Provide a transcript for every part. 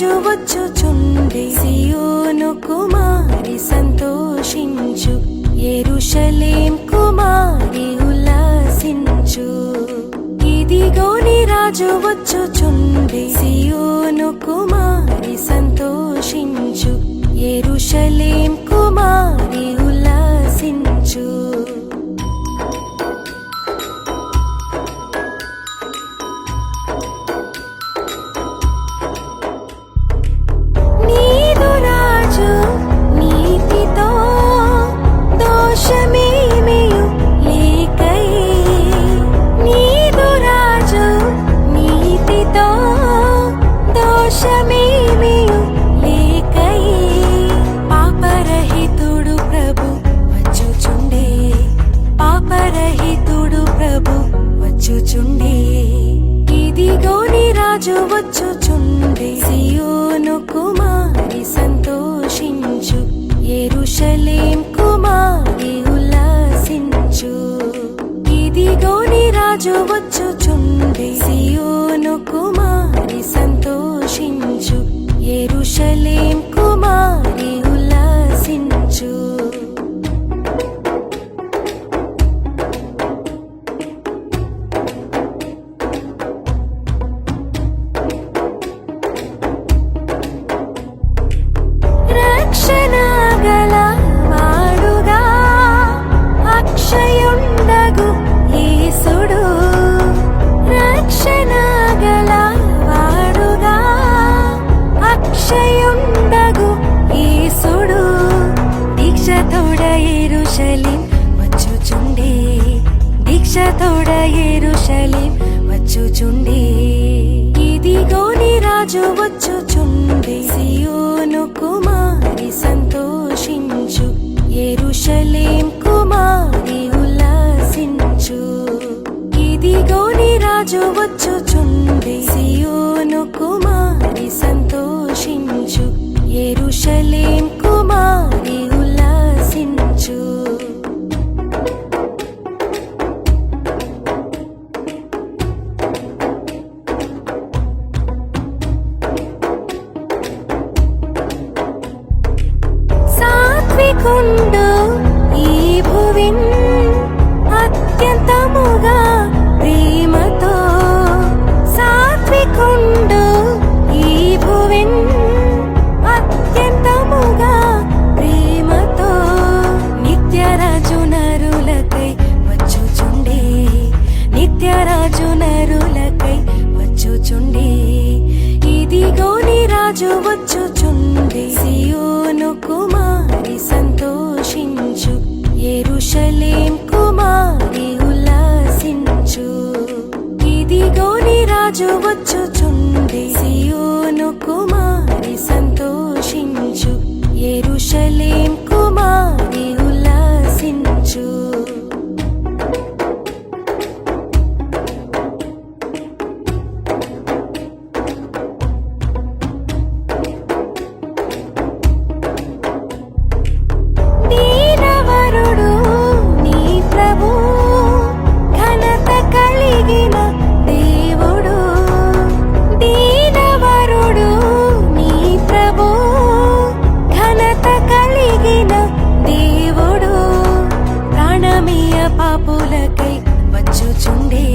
రాజు వచ్చుచుండే సియోను కుమారి సంతోషించు యెరూషలేం కుమారి ఉల్లాసించు ఇదిగో నీ రాజు వచ్చుచుండే సియోను కుమారి సంతోషించు యెరూషలేం కుమారి ఉల్లాసించు నీదు రాజు నీతితో దోషమేమియు లేకయే నీదు రాజు నీతితో దోషమేమియు లేకయే పాపరహితుడు ప్రభు వచ్చుచుండే పాపరహితుడు ప్రభు వచ్చుచుండే ఇదిగో నీ రాజు వచ్చుచుండే సియోను కుమారి సంతోషించు యెరూషలేం కుమారి ఉల్లాసించు ఇదిగో నీ రాజు వచ్చుచుండే సియోను కుమారి సంతోషించు యెరూషలేం కుమారి ఉల్లాసించు రక్షణగల వాడుగా అక్షయుండగు యేసుడు రక్షణగల వాడుగా అక్షయుండగు యేసుడు దీక్షతోడ యెరూషలేం వచ్చుచుండే దీక్షతోడ యెరూషలేం వచ్చుచుండే ఇదిగో నీ రాజు వచ్చుచుండే సియోను కుమారి సంతోషించు యెరూషలేం కుమారి ఉల్లాసించు ఇదిగో నీ రాజు వచ్చుచుండే సియోను కుమారి సంతోషించు యెరూషలేం కుమారి ఉల్లాసించు సాత్వికుండు ఈ భువిన్ అత్యంతముగా ప్రేమతో సాత్వికుండు ఈ భువిన్ అత్యంతముగా ప్రేమతో నిత్యరాజు నరులకై వచ్చుచుండే నిత్యరాజు నరులకై వచ్చుచుండే ఇదిగో నీ రాజు వచ్చుచుండే సియోను కుమారి సంతోషించు యెరూషలేం కుమారి ఉల్లాసించు ఇదిగో నీ రాజు వచ్చుచుండే సియోను కుమారి సంతోషించు యెరూషలేం కుమారి ఉల్లాసించు దీనవరుడు నీ ప్రభు ఘనత కలిగిన దేవుడు దీనవరుడు నీ ప్రభు ఘనత కలిగిన దేవుడు ప్రాణమీయ పాపులకై వచ్చుచుండే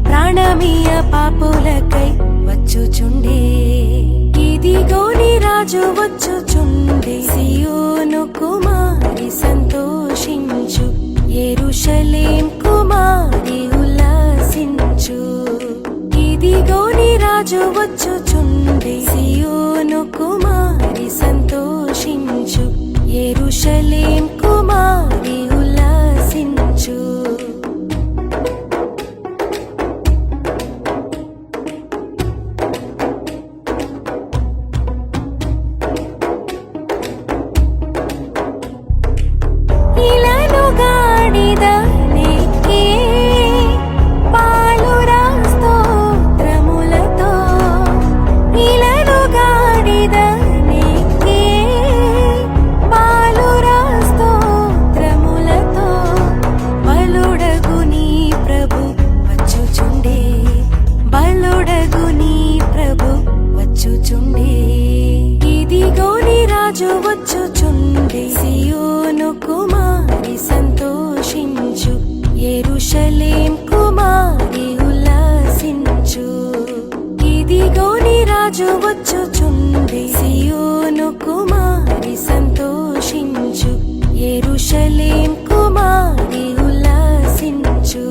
ప్రాణమీయ పాపులకై వచ్చుచుండే ఇదిగో నీ రాజు వచ్చుచుండే సియోను కుమారి సంతోషించు యెరూషలేం కుమారి ఉల్లాసించు ఇదిగో నీ రాజు వచ్చుచుండే సియోను కుమారి సంతోషించు యెరూషలేం కుమారి ఉల్లాసించు ఇలను గాడిద నెక్కి పాలురా స్తోత్రములతో ఇలను గాడిద వచ్చుచుండే సియోను కుమారి సంతోషించు యెరూషలేం కుమారి ఉల్లాసించు ఇదిగో నీ రాజు వచ్చుచుండే సియోను కుమారి సంతోషించు యెరూషలేం కుమారి ఉల్లాసించు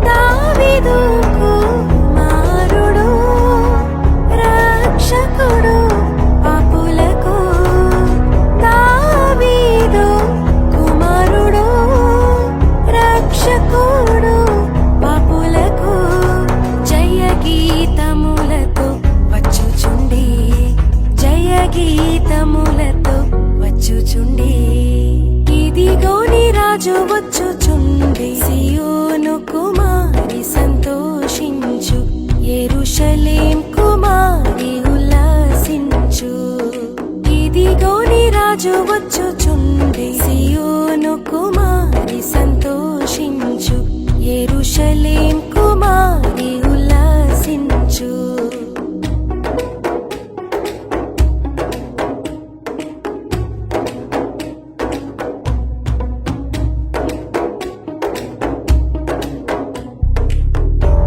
దావీదు కుమారుడు రక్షకుడు పాపులకు దావీదు కుమారుడు రక్షకుడు పాపులకు జయ గీతములతో వచ్చుచుండే జయ గీతములతో వచ్చుచుండే ఇదిగో నీ రాజు వచ్చుచుండే సియోను కుమారి సంతోషించు యెరూషలేం కుమారి ఉల్లాసించు ఇదిగో నీ రాజు వచ్చుచుండే సియోను కుమారి సంతోషించు యెరూషలేం కుమారి ఉల్లాసించు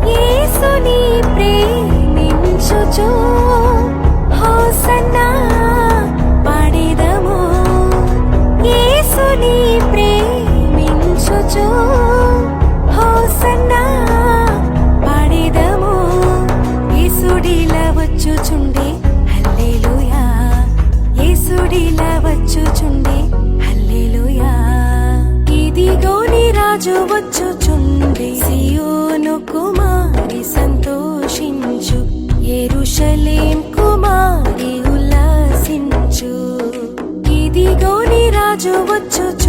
యేసుని ప్రేమించుచు హోసన్నా పాడెదము యేసుని ప్రేమించుచు హోసన్నా పాడెదము యేసుడిలా వచ్చుచుండే హల్లెలూయా యేసుడిలా వచ్చుచుండే హల్లెలూయా ఇదిగో నీ రాజు వచ్చుచుండే సియోను కుమారి సంతోషించు యెరూషలేం కుమారి ఉల్లాసించు ఇదిగో నీ రాజు వచ్చుచుండే